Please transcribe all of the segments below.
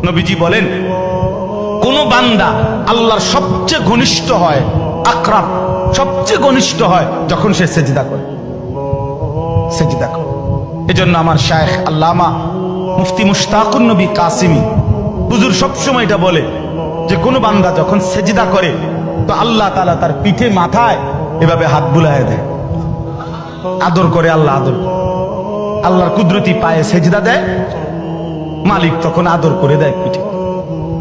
নবীজি বলেন, কোন বান্দা আল্লাহর সবচেয়ে ঘনিষ্ঠ হয়, আকরাব সবচেয়ে ঘনিষ্ঠ হয় যখন সে সেজদা করে। সেজদা করে। এজন্য আমার শায়েখ আল্লামা মুফতি মুশতাকুন নবী কাসিমি হুজুর সবসময় এটা বলে যে কোন বান্দা যখন সেজদা করে তো আল্লাহ তাআলা তার পিঠে মাথায় এভাবে হাত বুলায় দেয়, আদর করে। আল্লাহ আদর করে, আল্লাহর কুদরতি পায়ে সেজদা দেয়, মালিক তখন আদর করে দেয়, পিঠে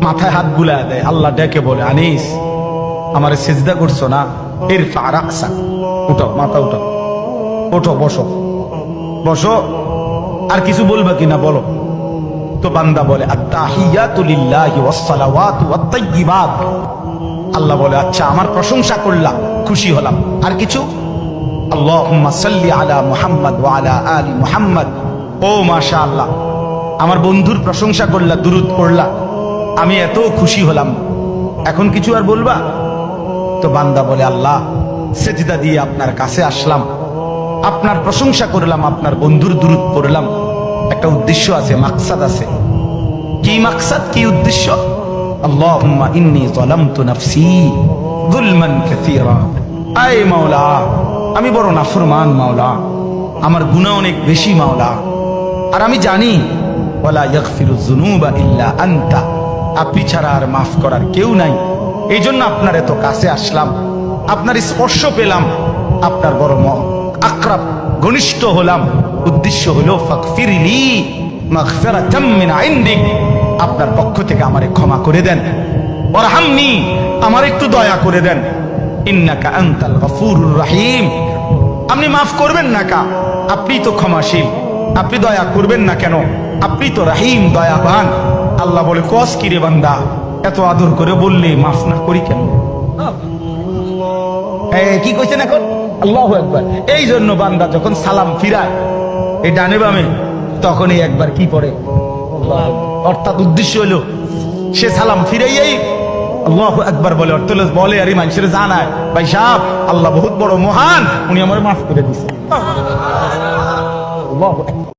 মাথায় হাত বুলায় দেয়। আল্লাহ ডেকে বলে, আনিস আমারে সেজদা করছো না, ইরফা রাসা, উঠো, মাথা উঠো, ওঠো, বসো বসো। আর কিছু বলবে কিনা বলো? তো বান্দা বলে, আত্তাহিয়াতু লিল্লাহি ওয়াস সালাওয়াতু ওয়াত তাইয়্যিবাত। আল্লাহ বলে, আচ্ছা আমার প্রশংসা করলাম, খুশি হলাম, আর কিছু? আল্লাহুম্মা সাল্লি আলা মুহাম্মদ ওয়া আলা আলি মুহাম্মদ। ও মাশাআল্লাহ, আমার বন্ধুর প্রশংসা করলা, দুরূদ পড়লা, আমি এত খুশি হলাম, এখন কিছু আর বলবা? তো বান্দা বলে, আল্লাহ সেজদা দিয়ে আপনার কাছে আসলাম, আপনার প্রশংসা করলাম, আপনার বন্ধুর দুরূদ পড়লাম, একটা উদ্দেশ্য আছে, মাকসাদ আছে। কি মাকসাদ, কি উদ্দেশ্য? আল্লাহুম্মা ইন্নী যালামতু নাফসি যুলমান কাসীরা। আয় মাওলা, আমি বড় নাফরমান মাওলা, আমার গুনাহ অনেক বেশি মাওলা, আর আমি জানি ওয়ালা ইয়াগফিরুয যুনুবা ইল্লা আনতা, আপনি ছাড়া আর মাফ করার কেউ নাই। এই জন্য আপনার এত কাছে আসলাম, আপনার স্পর্শ পেলাম, আপনার বড় আকরাব ঘনিষ্ঠ হলাম। উদ্দেশ্য হলো ফাগফিরলি মাগফিরাতাম মিন ইনদিক, আপনার পক্ষ থেকে আমারে ক্ষমা করে দেন, ওয়ারহামনি, আমার একটু দয়া করে দেন, ইন্নাকা আনতাল গফুরুর রহিম, আপনি মাফ করবেন না কা? আপনি তো ক্ষমাশীল, আপনি দয়া করবেন না কেন? আপনি তো রহিম, দয়াবান। আল্লাহ বলে, কস কি রে বান্দা, এত আদর করে বললে মাফ না করি কেন? কি কইছেন এখন? আল্লাহু আকবার। এই জন্য বান্দা যখন সালাম ফিরায় এই ডানে বামে, তখনই একবার কি পড়ে, অর্থাৎ উদ্দেশ্য হলো সে সালাম ফিরাইয়াই আল্লাহু আকবার বলে, অর্থ বলে আর মানুষের জানায়, ভাই সাহেব আল্লাহ বহুত বড় মহান, উনি আমার মাফ করে দিছে। আল্লাহু আকবার।